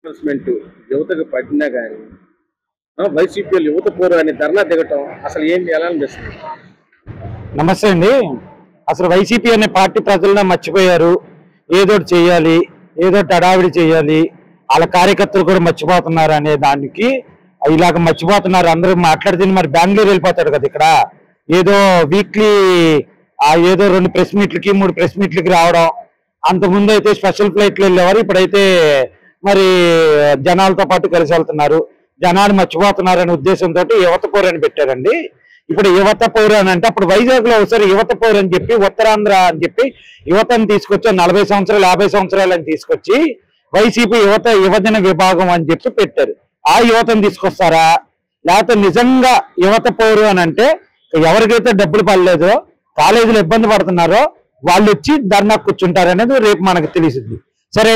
యువతకు పట్టినా కానీ వైసీపీ యువత పూర్వాన్ని ధర్నా దిగటం అసలు ఏం చేయాలనిపిస్తుంది? నమస్తే అండి. అసలు వైసీపీ అనే పార్టీ ప్రజలను మర్చిపోయారు. ఏదోటి చేయాలి, ఏదోటి అడావిడి చేయాలి, వాళ్ళ కార్యకర్తలు కూడా మర్చిపోతున్నారు అనే దానికి ఇలాగ మర్చిపోతున్నారు. అందరూ మాట్లాడితే మరి బెంగళూరు వెళ్ళిపోతాడు కదా. ఇక్కడ ఏదో వీక్లీ ఏదో 2 ప్రెస్ మీట్లకి 3 ప్రెస్ మీట్లకి రావడం. అంతకుముందు అయితే స్పెషల్ ఫ్లైట్లు వెళ్ళేవారు, ఇప్పుడైతే మరి జనాలతో పాటు కలిసి వెళ్తున్నారు. జనాలు మర్చిపోతున్నారు అనే ఉద్దేశంతో యువత పౌరు అని పెట్టారండి. ఇప్పుడు యువత పౌరు అని అంటే అప్పుడు వైజాగ్ లో ఒకసారి యువత పౌరు అని చెప్పి ఉత్తరాంధ్ర అని చెప్పి యువతను తీసుకొచ్చి 40 సంవత్సరాలు 50 సంవత్సరాలు అని తీసుకొచ్చి వైసీపీ యువజన విభాగం అని చెప్పి పెట్టారు. ఆ యువతను తీసుకొస్తారా, లేకపోతే నిజంగా యువత పౌరు అని అంటే ఎవరికైతే డబ్బులు పడలేదో, కాలేజీలో ఇబ్బంది పడుతున్నారో వాళ్ళు వచ్చి ధర్నా కూర్చుంటారు అనేది రేపు మనకు తెలిసింది. సరే,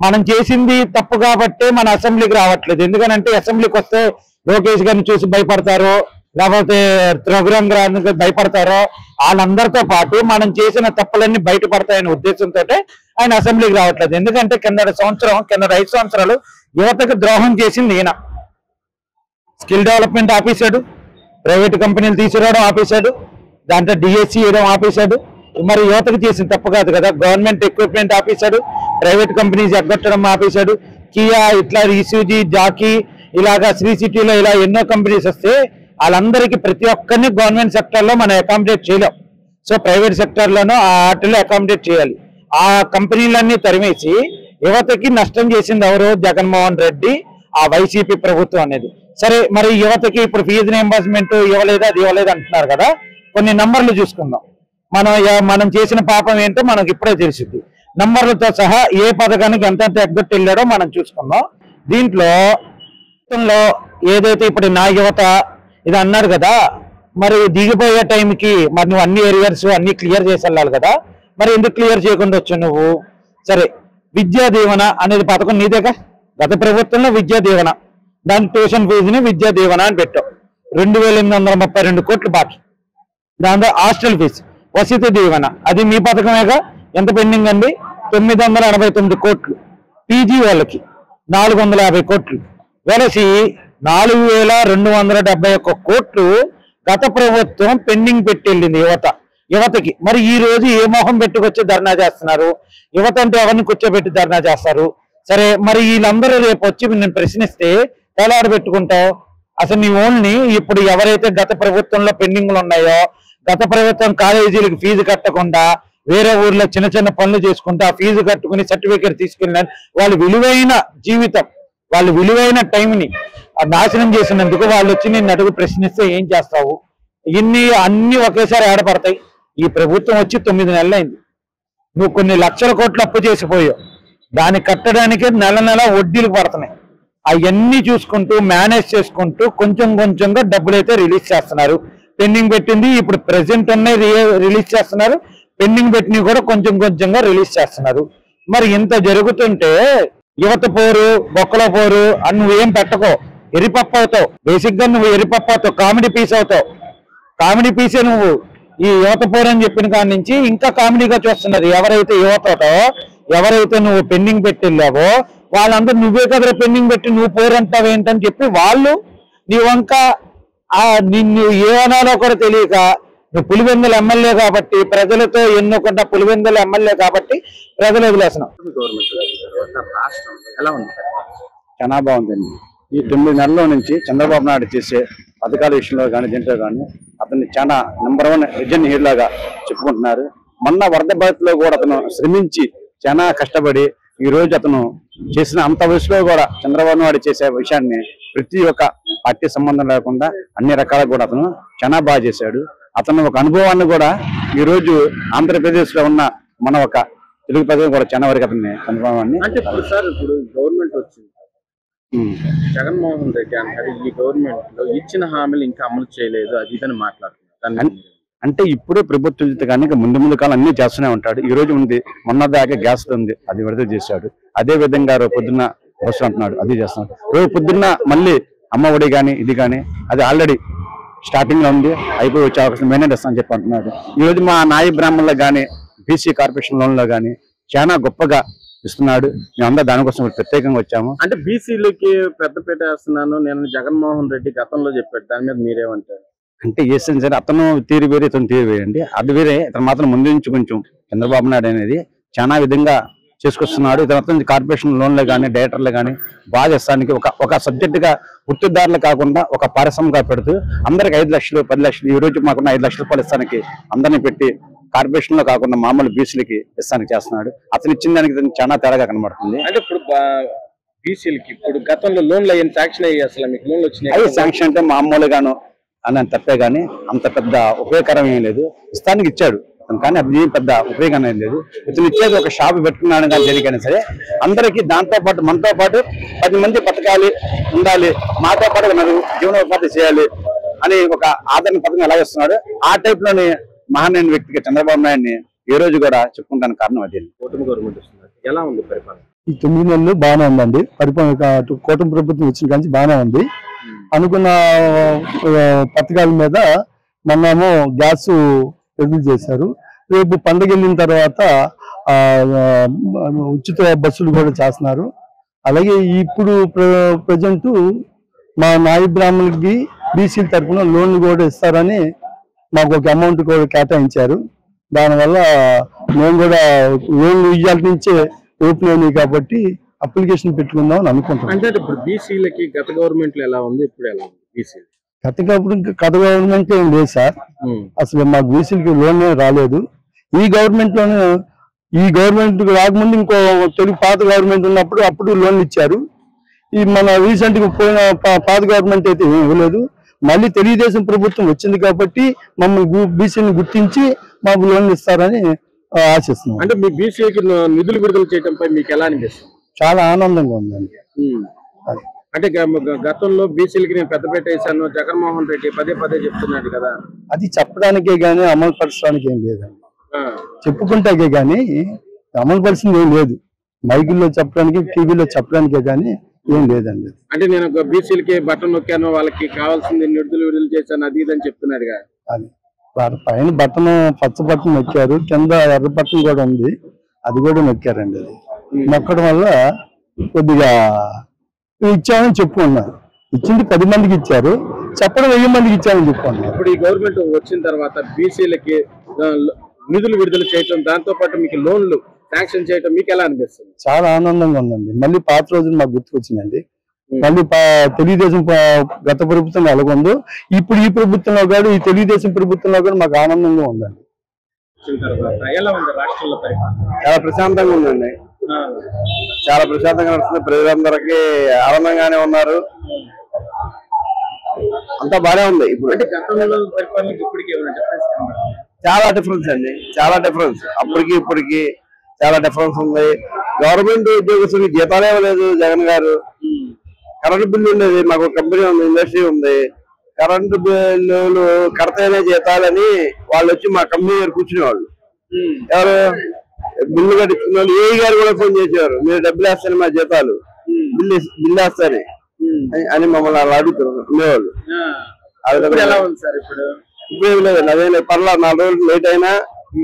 మనం చేసింది తప్పు కాబట్టి మన అసెంబ్లీకి రావట్లేదు. ఎందుకనంటే అసెంబ్లీకి వస్తే లోకేష్ గారిని చూసి భయపడతారో, లేకపోతే రఘురామ్ గారిని భయపడతారో, వాళ్ళందరితో పాటు మనం చేసిన తప్పులన్నీ బయటపడతాయనే ఉద్దేశంతో ఆయన అసెంబ్లీకి రావట్లేదు. ఎందుకంటే కింద 5 సంవత్సరాలు యువతకు ద్రోహం చేసింది ఈయన. స్కిల్ డెవలప్మెంట్ ఆపేశాడు, ప్రైవేట్ కంపెనీలు తీసుకురావడం ఆపేశాడు, దాంట్లో డిఎస్సి వేయడం ఆపేశాడు. మరి యువతకు చేసిన తప్పు కాదు కదా. గవర్నమెంట్ ఎక్విప్మెంట్ ఆపేశాడు, ప్రైవేట్ కంపెనీస్ ఎగ్గొట్టడం ఆపేశాడు. కియా, ఇట్లా ఈసూజీ, జాకీ, ఇలాగా శ్రీ సిటీలో ఇలా ఎన్నో కంపెనీస్ వస్తే వాళ్ళందరికీ ప్రతి ఒక్కరిని గవర్నమెంట్ సెక్టర్లో మనం అకామిడేట్ చేయలేం. సో ప్రైవేట్ సెక్టర్లోనూ ఆ వాటిలో అకామిడేట్ చేయాలి. ఆ కంపెనీలన్నీ తరిమేసి యువతకి నష్టం చేసింది ఎవరు? జగన్మోహన్ రెడ్డి, ఆ వైసీపీ ప్రభుత్వం అనేది. సరే, మరి యువతకి ఇప్పుడు ఫీజు రియంబర్స్మెంట్ ఇవ్వలేదు, అది ఇవ్వలేదు అంటున్నారు కదా. కొన్ని నంబర్లు చూసుకుందాం. మనం చేసిన పాపం ఏంటో మనకి ఇప్పుడే తెలిసింది. నంబర్లతో సహా ఏ పథకానికి ఎంత ఎగ్గొట్టి వెళ్ళాడో మనం చూసుకుందాం. దీంట్లో ఏదైతే ఇప్పుడు నా యువత ఇది అన్నారు కదా, మరి దిగిపోయే టైంకి మరి నువ్వు అన్ని ఏరియాస్ అన్ని క్లియర్ చేసి వెళ్ళాలి కదా. మరి ఎందుకు క్లియర్ చేయకుండా వచ్చావు నువ్వు? సరే, విద్యా దీవెన అనేది పథకం నీదేగా. గత ప్రభుత్వంలో విద్యా దీవెన, దాని ట్యూషన్ ఫీజుని విద్యా దీవెన అని పెట్టావు. 2832 కోట్లు బాకీ. దాంతో హాస్టల్ ఫీజు, వసతి దీవెన, అది మీ పథకమేగా. ఎంత పెండింగ్ అండి? 989 కోట్లు. పీజీ వాళ్ళకి 450 కోట్లు. వెలసి 4271 కోట్లు గత ప్రభుత్వం పెండింగ్ పెట్టి వెళ్ళింది యువతకి. మరి ఈ రోజు ఏ మొహం పెట్టుకొచ్చి ధర్నా చేస్తున్నారు? యువత అంటే ఎవరిని కూర్చోబెట్టి ధర్నా చేస్తారు? సరే, మరి వీళ్ళందరూ రేపు వచ్చి నేను ప్రశ్నిస్తే ఎలా పెట్టుకుంటావు? అసలు నీ ఓన్లీ ఇప్పుడు ఎవరైతే గత ప్రభుత్వంలో పెండింగ్లు ఉన్నాయో, గత ప్రభుత్వం కాలేజీలకు ఫీజు కట్టకుండా వేరే ఊర్లో చిన్న చిన్న పనులు చేసుకుంటూ ఆ ఫీజు కట్టుకుని సర్టిఫికేట్ తీసుకెళ్ళిన వాళ్ళు విలువైన జీవితం, వాళ్ళు విలువైన టైంని నాశనం చేసినందుకు వాళ్ళు వచ్చి నేను అడుగు ప్రశ్నిస్తే ఏం చేస్తావు? అన్ని ఒకేసారి ఆడపడతాయి. ఈ ప్రభుత్వం వచ్చి 9 నెలలైంది. నువ్వు కొన్ని లక్షల కోట్లు అప్పు చేసిపోయావు. దాన్ని కట్టడానికి నెల వడ్డీలు పడుతున్నాయి. అవన్నీ చూసుకుంటూ మేనేజ్ చేసుకుంటూ కొంచెం కొంచెంగా డబ్బులు అయితే రిలీజ్ చేస్తున్నారు. పెండింగ్ పెట్టింది ఇప్పుడు ప్రెసెంట్ ఉన్నాయి రిలీజ్ చేస్తున్నారు, పెండింగ్ పెట్టినవి కూడా కొంచెం కొంచెంగా రిలీజ్ చేస్తున్నారు. మరి ఇంత జరుగుతుంటే యువత పోరు, బొక్కల పోరు అని నువ్వేం పెట్టకో, ఎరిపప్పు అవుతావు. బేసిక్ గా నువ్వు ఎరిపప్పు అవుతావు, కామెడీ పీస్ అవుతావు. కామెడీ పీసే నువ్వు. ఈ యువత పోరు అని చెప్పిన కాడి నుంచి ఇంకా కామెడీగా చూస్తున్నారు. ఎవరైతే యువతతో ఎవరైతే నువ్వు పెండింగ్ పెట్టి వెళ్ళావో వాళ్ళందరూ నువ్వే కదరా పెండింగ్ పెట్టి నువ్వు పోరు అంటావు ఏంటని చెప్పి వాళ్ళు నీ వంక నిన్ను ఏమనాలో కూడా తెలియక, నువ్వు పులివెందుల ఎమ్మెల్యే కాబట్టి ప్రజలతో ఎన్నుకుంటా పులివెందుల ఎమ్మెల్యే కాబట్టి ప్రజలు వదిలేస్తున్నావు. చాలా బాగుందండి. ఈ 9 నెలల నుంచి చంద్రబాబు నాయుడు చేసే పథకాల విషయంలో కానీ దీంట్లో కానీ అతన్ని చాలా నెంబర్ 1 విజన్ హీరో లాగా చెప్పుకుంటున్నారు. మొన్న వరద బాధితులో కూడా అతను శ్రమించి చాలా కష్టపడి ఈ రోజు అతను చేసిన అంత వయసులో కూడా చంద్రబాబు నాయుడు చేసే విషయాన్ని ప్రతి ఒక్క పార్టీ సంబంధం లేకుండా అన్ని రకాలుగా కూడా అతను చాలా బాగా చేశాడు. అతను ఒక అనుభవాన్ని కూడా ఈ రోజు ఆంధ్రప్రదేశ్ లో ఉన్న మన ఒక తెలుగు ప్రజలు కూడా చాలా వరకు అతన్ని అనుభవాన్ని ఇప్పుడు గవర్నమెంట్ వచ్చింది, జగన్మోహన్ రెడ్డి అంటారు ఈ గవర్నమెంట్ లో ఇచ్చిన హామీలు ఇంకా అమలు చేయలేదు, అది ఇదని మాట్లాడుతున్నారు. అంటే ఇప్పుడే ప్రభుత్వం కానీ ముందు కాలం అన్ని చేస్తూనే ఉంటాడు. ఈ రోజు ఉంది, మొన్న దాకా గ్యాస్ ఉంది, అది విడుదల చేశాడు. అదే విధంగా రేపు పొద్దున్న బస్సు అంటున్నాడు, అది చేస్తున్నాడు. రేపు పొద్దున్న మళ్ళీ అమ్మ ఒడి కానీ ఇది కానీ అది ఆల్రెడీ స్టార్టింగ్ లో ఉంది, అయిపోయి వచ్చే అవకాశం మెయిన్ ఇస్తామని చెప్పి అంటున్నాడు. ఈ రోజు మా నాయి బ్రాహ్మణులకు కానీ బీసీ కార్పొరేషన్ లోన్లో కానీ చాలా గొప్పగా ఇస్తున్నాడు. మేమందరూ దానికోసం ప్రత్యేకంగా వచ్చాము. అంటే బీసీలకి పెద్దపీట వేస్తున్నాను నేను జగన్మోహన్ రెడ్డి గతంలో చెప్పాడు, దాని మీద మీరేమంటారు? అంటే వేసాను సరే, అతను తీరు వేరే ఇతను తీరు వేరే అండి. అది వేరే. ఇతను మాత్రం ముందు నుంచి కొంచెం చంద్రబాబు నాయుడు అనేది చాలా విధంగా చేసుకొస్తున్నాడు. ఇతను కార్పొరేషన్ లోన్లు కానీ డైరెక్టర్లు కానీ బాగా ఇస్తానికి ఒక సబ్జెక్ట్ గా గుర్తుదారులు కాకుండా ఒక పారిశ్రమగా పెడుతూ అందరికి 5 లక్షలు 10 లక్షలు ఈ రోజు మాకున్న 5 లక్షల రూపాయలు ఇస్తానికి అందరినీ పెట్టి కార్పొరేషన్ లో కాకుండా మామూలు బీసీలకి ఇస్తానికి చేస్తున్నాడు. అతను ఇచ్చిన దానికి చాలా తేడాగా కనబడుతుంది. అంటే ఇప్పుడు బీసీలకి ఇప్పుడు గతంలో లోన్లు అయ్యి శాంక్షన్ అయ్యి అసలు మీకు లోన్లు వచ్చినాయి? అవి శాంక్షన్ అంటే మామూలుగాను అని తప్పే కానీ అంత పెద్ద ఉపయోగకరం ఏం లేదు. ఇస్తానికి ఇచ్చాడు కానీ అది పెద్ద ఉపయోగం ఏం లేదు. ఇతను ఇచ్చేది ఒక షాప్ పెట్టుకున్నాడు కానీ దేనికైనా సరే అందరికీ దాంతో పాటు మనతో పాటు 10 మంది బతకాలి ఉండాలి, మాతో పాటు ఉన్నారు జీవనోపాధి చేయాలి అని ఒక ఆదరణ పథకం ఎలా ఇస్తున్నాడు. ఆ టైప్ లోని మహానీయ వ్యక్తిగా చంద్రబాబు నాయుడిని ఈ రోజు కూడా చెప్పుకుంటానికి కారణం అదే. కూటమి గవర్నమెంట్ వస్తుంది, ఎలా ఉంది పరిపాలన? ఈ 9 నెలలు బాగానే ఉందండి. పరిపాలన కూటమి ప్రభుత్వం వచ్చిన కానీ బాగానే ఉంది. అనుకున్న పథకాల మీద మొన్నేమో గ్యాస్ విడుదల చేశారు. రేపు పండుగ వెళ్ళిన తర్వాత ఉచిత బస్సులు కూడా చేస్తున్నారు. అలాగే ఇప్పుడు ప్రజెంట్ మా నాయి బ్రాహ్మణులకి బీసీల తరఫున లోన్లు కూడా ఇస్తారని మాకు ఒక అమౌంట్ కూడా కేటాయించారు. దానివల్ల మేము కూడా లోన్లు ఇయ్యాల నుంచే ఓపెన్ అయినాయి కాబట్టి అప్లికేషన్ పెట్టుకుందాం అని అనుకుంటున్నాం. అంటే ఇప్పుడు బీసీలకి గత గవర్నమెంట్ ఎలా ఉంది, ఇప్పుడు ఎలా ఉంది? బీసీ గత గవర్నమెంట్ ఏం లేదు సార్. అసలు మాకు బీసీలకి లోన్ రాలేదు. ఈ గవర్నమెంట్ రాకముందు ఇంకో తెలుగు పాత గవర్నమెంట్ ఉన్నప్పుడు అప్పుడు లోన్లు ఇచ్చారు. ఈ మన రీసెంట్ గా పోయిన పాత గవర్నమెంట్ అయితే ఏం ఇవ్వలేదు. మళ్ళీ తెలుగుదేశం ప్రభుత్వం వచ్చింది కాబట్టి మమ్మల్ని బీసీని గుర్తించి మాకు లోన్లు ఇస్తారని ఆశిస్తున్నాం. అంటే మీ బీసీకి నిధులు విడుదల చేయడంపై మీకు ఎలా అనిపిస్తుంది? చాలా ఆనందంగా ఉందండి. అంటే గతంలో బీసీలకి నేను పెద్దపేట వేశాను జగన్మోహన్ రెడ్డి పదే చెప్తున్నాడు కదా, అది చెప్పడానికే గానీ అమలు పరచడానికి ఏం లేదండి. చెప్పుకుంటాకే గానీ అమలు పరిచింది ఏం లేదు. మైకుల్లో చెప్పడానికి టీవీలో చెప్పడానికే గానీ ఏం లేదండి. అంటే నేను బీసీలకి బటన్ నొక్కాను, వాళ్ళకి కావాల్సింది నిధులు విడుదల చేశాను అది ఇదని చెప్తున్నాడు కదా. అది వారి పైన బటన్ పచ్చ బటన్ నొక్కారు, కింద ఎర్ర బటన్ కూడా ఉంది, అది కూడా నొక్కారండి. అది నొక్కడం వల్ల కొద్దిగా ఇచ్చామని చెప్పుకున్నారు. ఇచ్చింది 10 మందికి ఇచ్చారు, చెప్పడం 1000 మందికి ఇచ్చామని చెప్పుకున్నారు. ఇప్పుడు ఈ గవర్నమెంట్ వచ్చిన తర్వాత బీసీలకి నిధులు విడుదల చేయటం, దాంతో పాటు మీకు లోన్లు శాంక్షన్ చేయటం మీకు ఎలా అనిపిస్తుంది? చాలా ఆనందంగా ఉందండి. మళ్ళీ పాత రోజులు మాకు గుర్తుకొచ్చిందండి. మళ్ళీ తెలుగుదేశం గత ప్రభుత్వం ఎలాగొందో ఇప్పుడు ఈ ప్రభుత్వంలో కూడా ఈ తెలుగుదేశం ప్రభుత్వంలో కూడా మాకు ఆనందంగా ఉందండి. ఎలా ఉంది రాష్ట్రంలో పరిపాలన? చాలా ప్రశాంతంగా ఉందండి. చాలా ప్రశాంతంగా నడుస్తుంది. ప్రజలందరికీ ఆనందంగానే ఉన్నారు. అంతా బాగానే ఉంది. ఇప్పుడు అంటే గతంలో పరిపాలనకి ఇప్పటికీ చాలా డిఫరెన్స్ అండి, చాలా డిఫరెన్స్. అప్పటికి ఇప్పటికి చాలా డిఫరెన్స్ ఉంది. గవర్నమెంట్ ఉద్యోగస్తులకి జీతాలే ఇవ్వలేదు జగన్ గారు. కరెంటు బిల్లు ఉండేది, మాకు కంపెనీ ఉంది, ఇండస్ట్రీ ఉంది. కరెంటు బిల్లులు కడతానే జీతాలని వాళ్ళు వచ్చి మా కంపెనీ గారు కూర్చునేవాళ్ళు. ఎవరు బిల్లు కట్టించుకున్న వాళ్ళు ఏఈ గారు కూడా ఫోన్ చేసేవారు, మీరు డబ్బులు వేస్తాను మా జీతాలు బిల్లు వేస్తారని అని మమ్మల్ని అలా అడుగుతుండేవాళ్ళు. ఇప్పుడు ఏం లేదండి, అదే పర్లా 4 రోజులు లేట్ అయినా.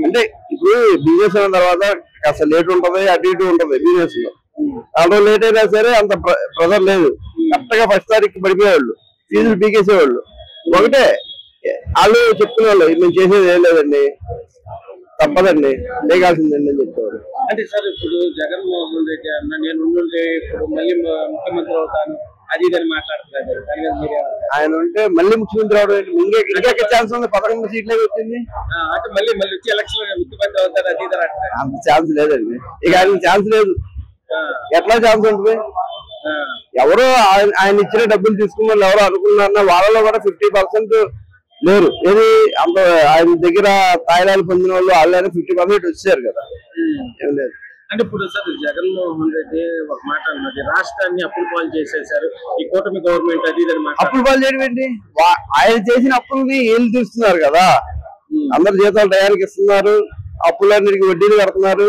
అంటే ఇప్పుడు బిజినెస్ అయిన తర్వాత కాస్త లేట్ ఉంటది, అటు ఇటు ఉంటది. బిజినెస్ లో 4 రోజులు లేట్ అయినా సరే అంత ప్రెజర్ లేదు. కరెక్ట్ గా 1st తారీఖు పడిపోయేవాళ్ళు, ఫీజులు పీకేసేవాళ్ళు. ఒకటే వాళ్ళు చెప్తున్నవాళ్ళు, మేము చేసేది ఏం లేదండి, తప్పదండి, లేగాల్సిందండి అని చెప్పేవారు. అంటే సార్ ఇప్పుడు జగన్మోహన్ రెడ్డి అన్న నేను ఇప్పుడు మళ్ళీ ముఖ్యమంత్రి అవుతాను అది ఇదని మాట్లాడుతున్నారు. ఆయన ఉంటే మళ్ళీ ముఖ్యమంత్రి అవడం ఇంకా ఛాన్స్ ఉంది. 11 సీట్లే వచ్చింది. అంటే మళ్ళీ వచ్చి ఎలక్షన్ ముఖ్యమంత్రి అవుతారు అది ఇదని అంటారు. అంత ఛాన్స్ లేదండి. ఇక ఆయన ఛాన్స్ లేదు. ఎట్లా ఛాన్స్ ఉంటుంది? ఎవరో ఆయన ఇచ్చిన డబ్బులు తీసుకున్న వాళ్ళు ఎవరో అనుకున్నారన్న వాళ్ళలో కూడా 50% లేరు. ఏది అంత ఆయన దగ్గర తాయిలాలు పొందిన వాళ్ళు వాళ్ళైనా 50% వచ్చారు కదా. ఏం లేదు. అంటే ఇప్పుడు సార్ జగన్మోహన్ రెడ్డి ఒక మాట అన్నది, రాష్ట్రాన్ని అప్పుల పాలు చేసేసారు ఈ కూటమి గవర్నమెంట్ అది ఇదని. అప్పుల పాలు చేయడం ఏంటి? ఆయన చేసిన అప్పుల్ని ఏళ్ళు తీస్తున్నారు కదా. అందరు జీతాలు టయానికి ఇస్తున్నారు, అప్పులన్నిటికీ వడ్డీలు కడుతున్నారు.